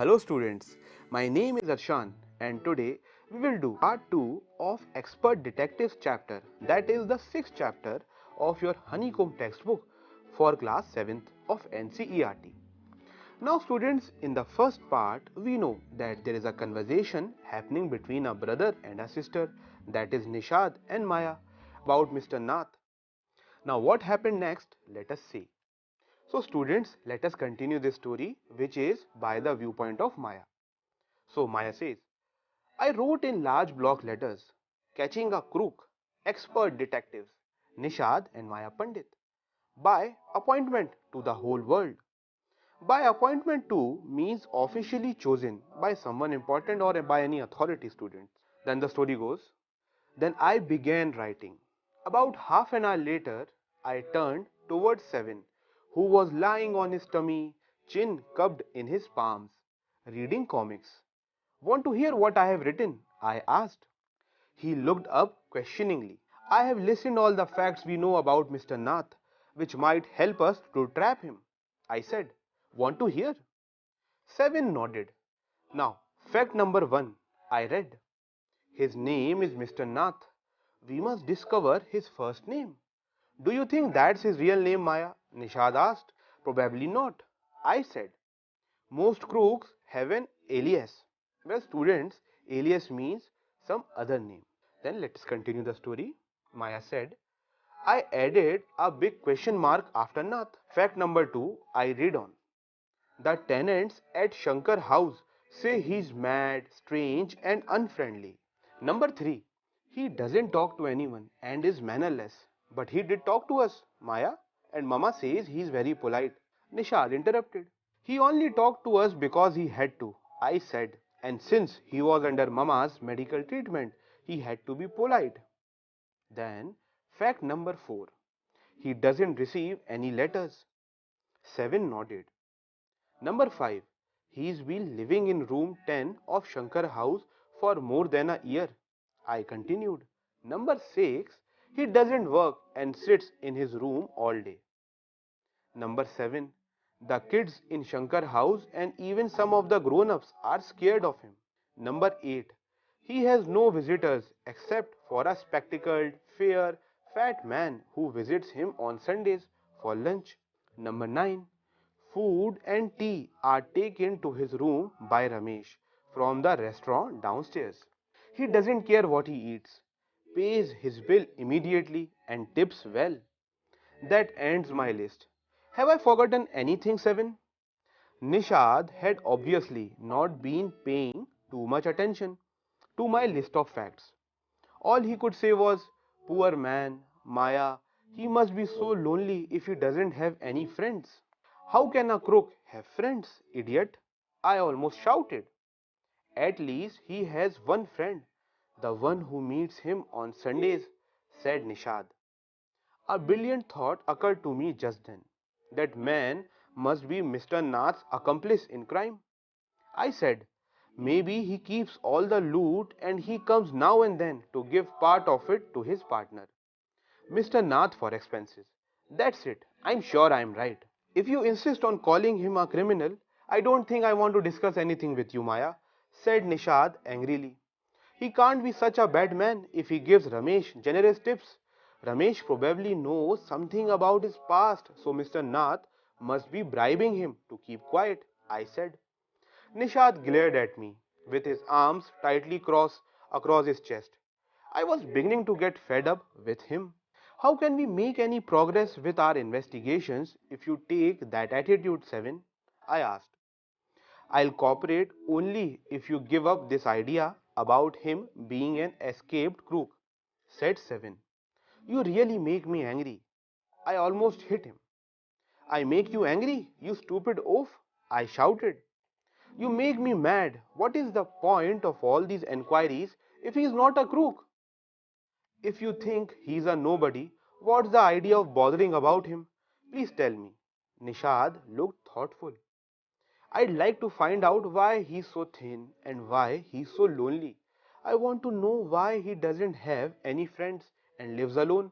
Hello students, my name is Arshan and today we will do part 2 of Expert Detectives chapter, that is the 6th chapter of your Honeycomb textbook for class 7th of NCERT. Now students, in the first part we know that there is a conversation happening between a brother and a sister, that is Nishad and Maya, about Mr. Nath. Now what happened next? Let us see. So students, let us continue this story which is by the viewpoint of Maya. So Maya says, I wrote in large block letters, catching a crook, expert detectives, Nishad and Maya Pandit, by appointment to the whole world. By appointment to means officially chosen by someone important or by any authority student. Then the story goes, then I began writing. About half an hour later, I turned towards Seven, who was lying on his tummy, chin cupped in his palms, reading comics. Want to hear what I have written? I asked. He looked up questioningly. I have listened all the facts we know about Mr. Nath, which might help us to trap him. I said. Want to hear? Seven nodded. Now, fact number 1, I read. His name is Mr. Nath. We must discover his first name. Do you think that's his real name, Maya? Nishad asked. Probably not. I said. Most crooks have an alias. Well, students, alias means some other name. Then let's continue the story. Maya said, I added a big question mark after Nath. Fact number 2, I read on. The tenants at Shankar house say he's mad, strange and unfriendly. Number 3, he doesn't talk to anyone and is mannerless. But he did talk to us, Maya, and Mama says he's very polite. Nishad interrupted. He only talked to us because he had to, I said, and since he was under Mama's medical treatment, he had to be polite. Then, fact number 4, he doesn't receive any letters. Seven nodded. Number 5, he's been living in room 10 of Shankar house for more than a year. I continued. Number 6, he doesn't work and sits in his room all day. Number 7, the kids in Shankar house and even some of the grown-ups are scared of him. Number 8, he has no visitors except for a spectacled, fair, fat man who visits him on Sundays for lunch. Number 9, food and tea are taken to his room by Ramesh from the restaurant downstairs. He doesn't care what he eats, pays his bill immediately and tips well. That ends my list. Have I forgotten anything, Seven? Nishad had obviously not been paying too much attention to my list of facts. All he could say was, poor man, Maya, he must be so lonely if he doesn't have any friends. How can a crook have friends, idiot? I almost shouted. At least he has one friend, the one who meets him on Sundays, said Nishad. A brilliant thought occurred to me just then. That man must be Mr. Nath's accomplice in crime. I said, maybe he keeps all the loot and he comes now and then to give part of it to his partner, Mr. Nath, for expenses. That's it. I'm sure I'm right. If you insist on calling him a criminal, I don't think I want to discuss anything with you, Maya, said Nishad angrily. He can't be such a bad man if he gives Ramesh generous tips. Ramesh probably knows something about his past, so Mr. Nath must be bribing him to keep quiet, I said. Nishad glared at me, with his arms tightly crossed across his chest. I was beginning to get fed up with him. How can we make any progress with our investigations if you take that attitude, Seven? I asked. I'll cooperate only if you give up this idea about him being an escaped crook, said Seven. You really make me angry. I almost hit him. I make you angry, you stupid oaf, I shouted. You make me mad. What is the point of all these enquiries if he is not a crook? If you think he's a nobody, what's the idea of bothering about him? Please tell me. Nishad looked thoughtful. I'd like to find out why he's so thin and why he's so lonely. I want to know why he doesn't have any friends and lives alone.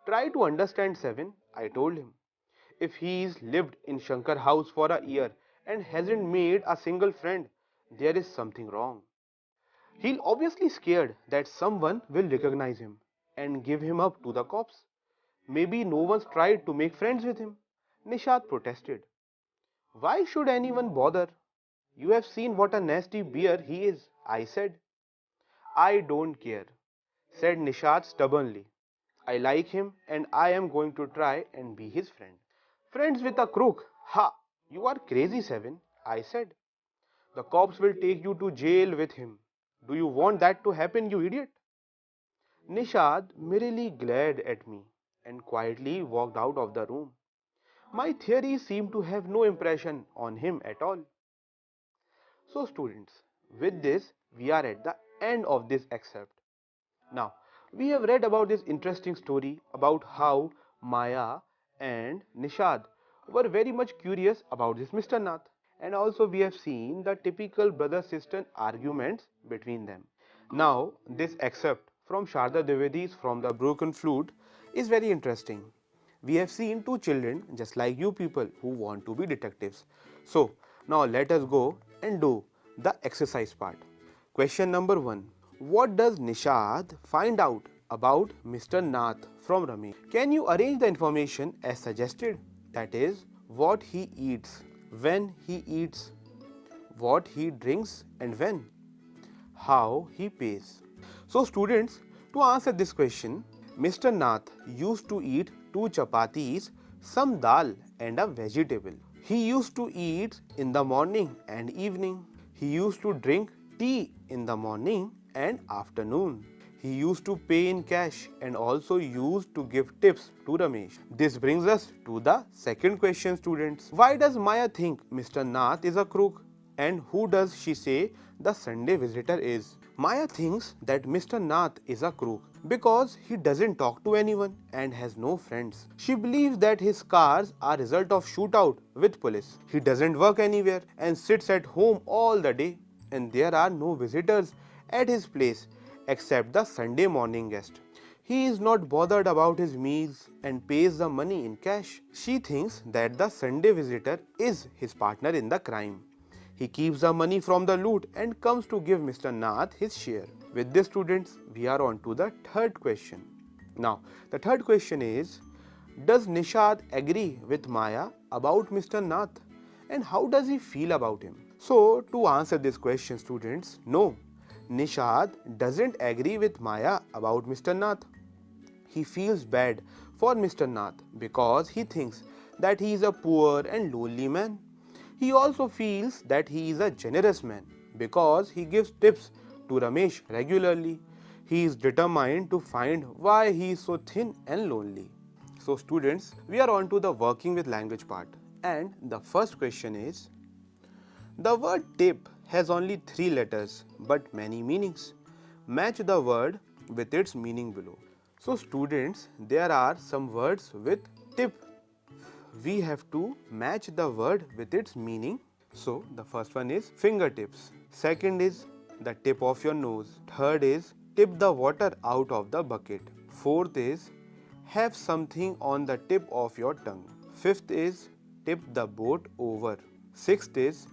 Try to understand, Seven, I told him. If he's lived in Shankar house for a year and hasn't made a single friend, there is something wrong. He'll obviously scared that someone will recognize him and give him up to the cops. Maybe no one's tried to make friends with him. Nishad protested. Why should anyone bother? You have seen what a nasty bear he is, I said. I don't care, said Nishad stubbornly. I like him and I am going to try and be his friend. Friends with a crook? Ha! You are crazy, Seven, I said. The cops will take you to jail with him. Do you want that to happen, you idiot? Nishad merely glared at me and quietly walked out of the room. My theory seemed to have no impression on him at all. So, students, with this, we are at the end of this excerpt. Now, we have read about this interesting story about how Maya and Nishad were very much curious about this Mr. Nath, and also we have seen the typical brother sister arguments between them. Now, this excerpt from Sharda Dwivedi's From the Broken Flute is very interesting. We have seen two children just like you people who want to be detectives. So, now let us go and do the exercise part. Question number 1. What does Nishad find out about Mr. Nath from Ramesh? Can you arrange the information as suggested? That is, what he eats, when he eats, what he drinks and when, how he pays. So students, to answer this question, Mr. Nath used to eat 2 chapatis, some dal and a vegetable. He used to eat in the morning and evening. He used to drink tea in the morning and afternoon. He used to pay in cash and also used to give tips to Ramesh. This brings us to the second question, students. Why does Maya think Mr. Nath is a crook? And who does she say the Sunday visitor is? Maya thinks that Mr. Nath is a crook because he doesn't talk to anyone and has no friends. She believes that his scars are result of shootout with police. He doesn't work anywhere and sits at home all the day, and there are no visitors at his place except the Sunday morning guest. He is not bothered about his meals and pays the money in cash. She thinks that the Sunday visitor is his partner in the crime. He keeps the money from the loot and comes to give Mr. Nath his share. With this, students, we are on to the third question. Now, the third question is, does Nishad agree with Maya about Mr. Nath? And how does he feel about him? So, to answer this question, students, no, Nishad doesn't agree with Maya about Mr. Nath. He feels bad for Mr. Nath because he thinks that he is a poor and lonely man. He also feels that he is a generous man because he gives tips to Ramesh regularly. He is determined to find why he is so thin and lonely. So students, we are on to the working with language part, and the first question is, the word tip has only 3 letters but many meanings. Match the word with its meaning below. So students, there are some words with tip. We have to match the word with its meaning. So the first one is fingertips. Second is the tip of your nose. Third is tip the water out of the bucket. Fourth is have something on the tip of your tongue. Fifth is tip the boat over. Sixth is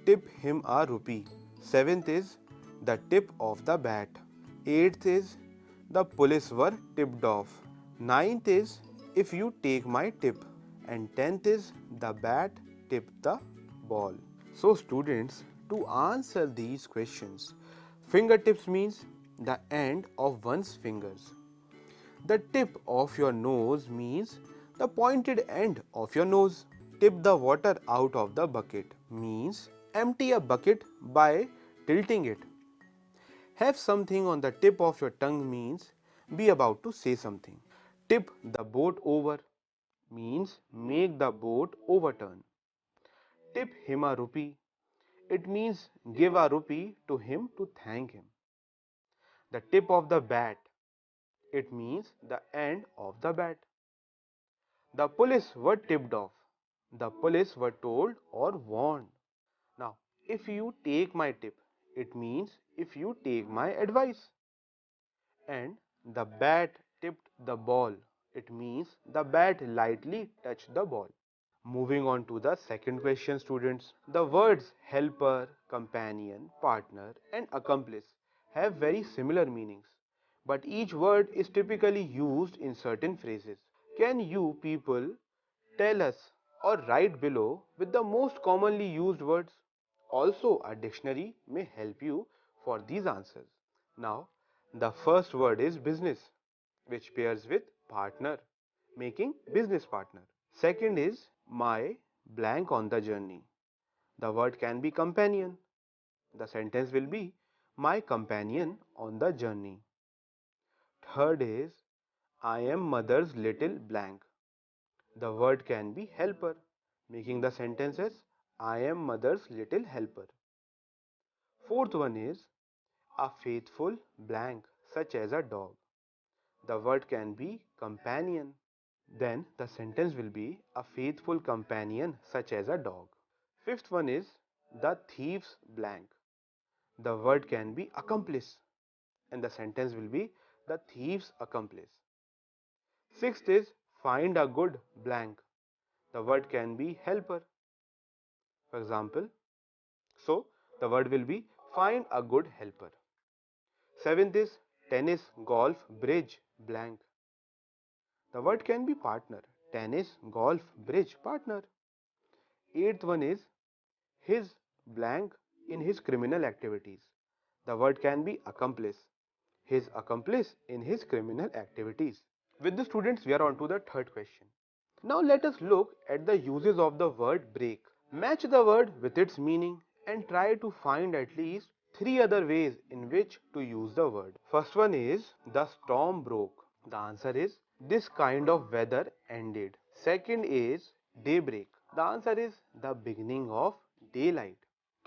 tip him a rupee. Seventh is the tip of the bat. Eighth is the police were tipped off. Ninth is if you take my tip. And 10th is the bat tipped the ball. So students, to answer these questions, fingertips means the end of one's fingers. The tip of your nose means the pointed end of your nose. Tip the water out of the bucket means empty a bucket by tilting it. Have something on the tip of your tongue means be about to say something. Tip the boat over means make the boat overturn. Tip him a rupee. It means give a rupee to him to thank him. The tip of the bat. It means the end of the bat. The police were tipped off. The police were told or warned. Now, if you take my tip, it means if you take my advice. And the bat tipped the ball. It means the bat lightly touched the ball. Moving on to the second question, students. The words helper, companion, partner and accomplice have very similar meanings, but each word is typically used in certain phrases. Can you people tell us or write below with the most commonly used words? Also, a dictionary may help you for these answers. Now, the first word is business, which pairs with partner, making business partner. Second is my blank on the journey. The word can be companion. The sentence will be my companion on the journey. Third is I am mother's little blank. The word can be helper, making the sentences I am mother's little helper. Fourth one is a faithful blank, such as a dog. The word can be companion. Then the sentence will be a faithful companion, such as a dog. Fifth one is the thief's blank. The word can be accomplice, and the sentence will be the thief's accomplice. Sixth is find a good blank. The word can be helper. For example, so the word will be find a good helper. Seventh is tennis, golf, bridge, blank. The word can be partner. Tennis, golf, bridge, partner. Eighth one is his blank in his criminal activities. The word can be accomplice. His accomplice in his criminal activities. With the students, we are on to the third question. Now let us look at the uses of the word break. Match the word with its meaning and try to find at least three other ways in which to use the word. First one is the storm broke. The answer is this kind of weather ended. Second is daybreak. The answer is the beginning of daylight.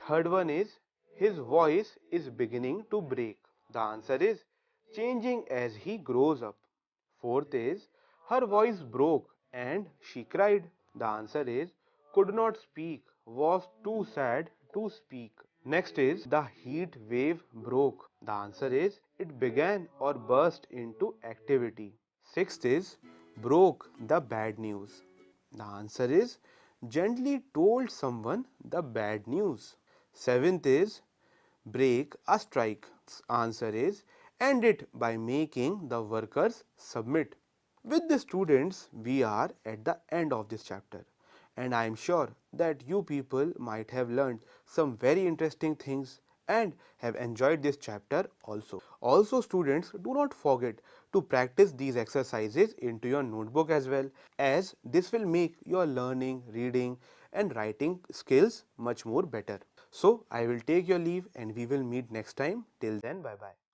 Third one is his voice is beginning to break. The answer is changing as he grows up. Fourth is her voice broke and she cried. The answer is could not speak, was too sad to speak. Next is the heat wave broke. The answer is it began or burst into activity. Sixth is broke the bad news. The answer is gently told someone the bad news. Seventh is break a strike. Answer is end it by making the workers submit. With the students, we are at the end of this chapter, and I am sure that you people might have learned some very interesting things and have enjoyed this chapter also. Also, students, do not forget to practice these exercises into your notebook as well, as this will make your learning, reading and writing skills much more better. So, I will take your leave and we will meet next time. Till then, bye bye.